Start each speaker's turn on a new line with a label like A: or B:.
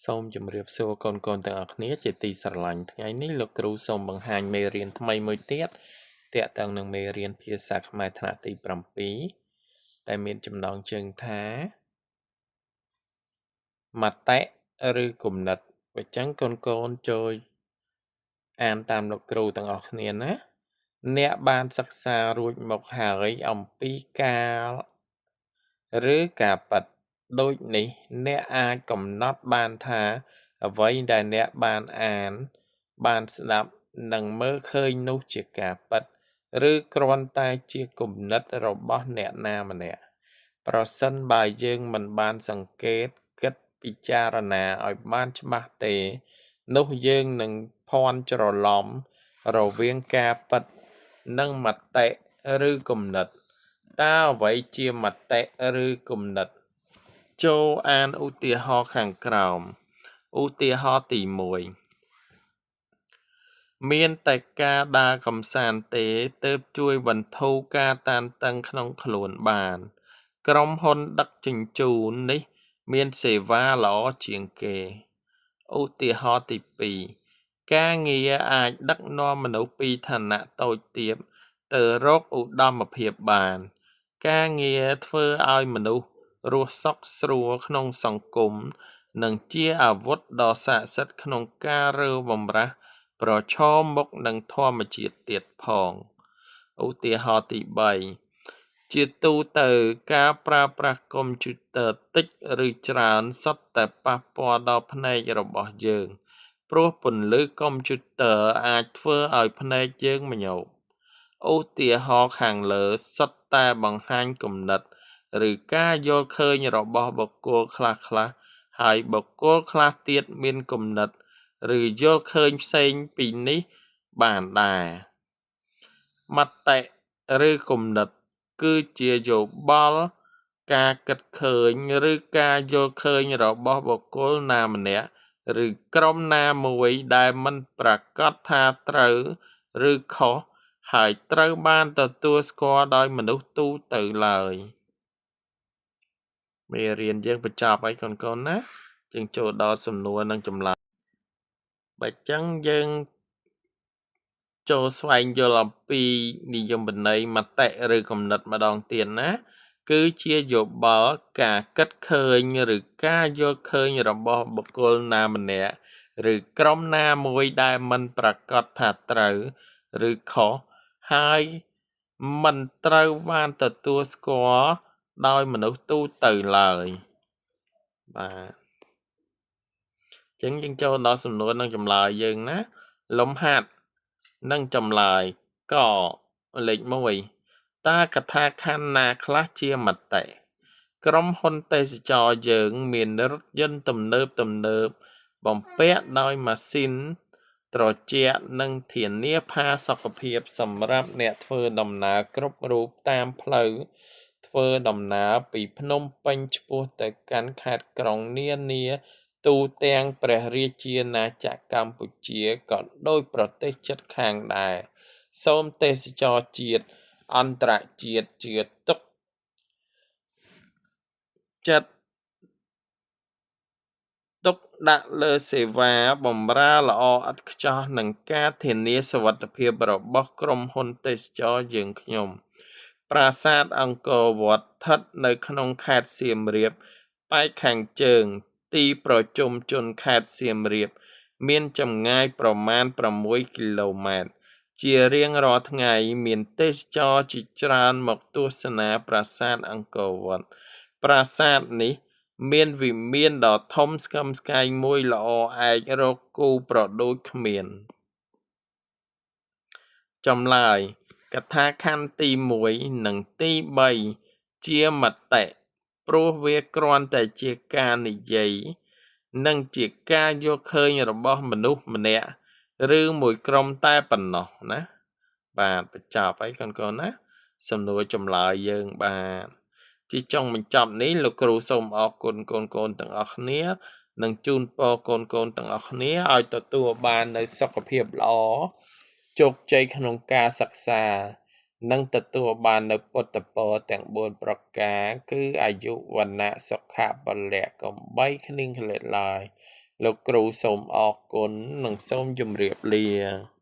A: សូមជម្រាបសួរកូនៗទាំងអស់គ្នាជាទីស្រឡាញ់ថ្ងៃនេះលោកគ្រូសូមបង្ហាញមេរៀនថ្មីមួយទៀតទាក់ទងនឹងមេរៀនភាសាខ្មែរថ្នាក់ទី7ដែលមានចំណងជើងថាមតិឬគំនិតអញ្ចឹងកូនចូលអានតាមលោកគ្រូទាំងអស់គ្នាណាអ្នកបានសិក្សារួចមកហើយអំពីការឬការពិតដូចនេះអ្នកអាចកំណត់បានថាអ្វីដែលអ្នកបានអានបានស្ដាប់និងមើលឃើញនោះជាការពិតឬគ្រាន់តែជាគំនិតរបស់អ្នកណាម្នាក់ប្រសិនបើយើងមិនបានសង្កេតគិតពិចារណាឲ្យបានច្បាស់ទេនោះយើងនឹងភាន់ច្រឡំរវាងការពិតនិងមតិឬគំនិតតើអ្វីជាមតិឬគំនិតចូលអានឧទាហរណ៍ខាងក្រោមឧទាហរណ៍ទី1មានតែការដើរកម្សាន្តទេទើបជួយបន្ធូរការតានតឹងក្នុងខ្លួនបានក្រុមហ៊ុនដឹកជញ្ជូននេះមានសេវាល្អជាងគេឧទាហរណ៍ទី2ការងារអាចដឹកនាំមនុស្សពីឋានៈតូចទាបទៅរកឧត្តមភាពបានការងារធ្វើឲ្យមនុស្សរស់សុខស្រួលក្នុងសង្គមនិងជាអាវុធដ៏ស័ក្តិសិទ្ធិក្នុងការរើបម្រាស់ប្រឈមមុខនឹងធម្មជាតិទៀតផងឧទាហរណ៍ទី3ជាទូទៅការប្រើប្រាស់កុំព្យូទ័រតិចឬច្រើនសុទ្ធតែប៉ះពាល់ដល់ភ្នែករបស់យើងព្រោះពន្លឺកុំព្យូទ័រអាចធ្វើឲ្យភ្នែកយើងមញោកឧទាហរណ៍ខាងលើសុទ្ធតែបង្ហាញគំនិតឬការយល់ឃើញរបស់បុគ្គលខ្លះៗហើយបុគ្គលខ្លះទៀតមានគំនិតឬយល់ឃើញផ្សេងពីនេះបានដែរមតិឬគំនិតគឺជាយោបល់ការគិតឃើញឬការយល់ឃើញរបស់បុគ្គលណាម្នាក់ឬក្រុមណាមួយដែលមិនប្រាកដថាត្រូវឬខុសហើយត្រូវបានទទួលស្គាល់ដោយមនុស្សទូទៅឡើយមេរៀនយើងបញ្ចប់ហើយកូនៗណាយើងចូលដល់សំណួរនិងចម្លើយបើចឹងយើងចូលស្វែងយល់អំពីនិយមន័យមតិឬគំនិតម្ដងទៀតណាគឺជាយោបល់ការគិតឃើញឬការយល់ឃើញរបស់បុគ្គលណាម្នាក់ឬក្រុមណាមួយដែលមិនប្រាកដថាត្រូវឬខុសហើយមិនត្រូវបានទទួលស្គាល់ដោយមនុស្សទូទៅឡើយបាទចឹងយើងចូលដល់សំណួរនិងចម្លើយយើងណាលំហាត់និងចម្លើយកលេខ1តើកថាខណ្ឌណាខ្លះជាមតិក្រុមហ៊ុនទេសចរយើងមានរថយន្តទំនើបបំពាក់ដោយម៉ាស៊ីនត្រជាក់និងធានាផាសុកភាពសម្រាប់អ្នកធ្វើដំណើរគ្រប់រូបតាមផ្លូវធ្វើដំណើរពីភ្នំពេញឆ្ពោះទៅកាន់ខេត្តក្រុងនានាទូទាំងព្រះរាជាណាចក្រកម្ពុជាក៏ដូចប្រទេសជិតខាងដែរសូមទេសចរជាតិអន្តរជាតិជឿទុកចិត្តទុកដាក់លើសេវាបម្រើល្អឥតខ្ចោះនិងការធានាសុវត្ថិភាពរបស់ក្រុមហ៊ុនទេសចរយើងខ្ញុំប្រាសាទអង្គរវត្តស្ថិតនៅក្នុងខេត្តសៀមរាបប៉ែកខាងជើងទីប្រជុំជនខេត្តសៀមរាបមានចម្ងាយប្រមាណ6គីឡូម៉ែត្រជារៀងរាល់ថ្ងៃមានទេសចរជាច្រើនមកទស្សនាប្រាសាទអង្គរវត្តប្រាសាទនេះមានវិមានដ៏ធំស្កឹមស្កៃមួយល្អឯករកគូប្រដូចគ្មានចម្លើយកថាខណ្ឌទី1និងទី3ជាមតិព្រោះវាគ្រាន់តែជាការនិយាយនិងជាការយល់ឃើញរបស់មនុស្សម្នាក់ឬមួយក្រុមតែប៉ុណ្ណោះណាបាទបញ្ចប់ហើយកូនៗណាសំណួរចម្លើយយើងបាទជាចុងបញ្ចប់នេះលោកគ្រូសូមអរគុណកូនទាំងអស់គ្នានិងជូនពរកូនទាំងអស់គ្នាឲ្យទទួលបាននូវសុខភាពល្អជោគជ័យក្នុងការសិក្សានិងទទួលបាននូវពុទ្ធពរទាំង4ប្រការគឺអាយុវណ្ណៈសុខៈពលៈកំបីគ្លៀងគ្លាតឡើយ លោកគ្រូសូមអរគុណ និងសូមជម្រាបលា។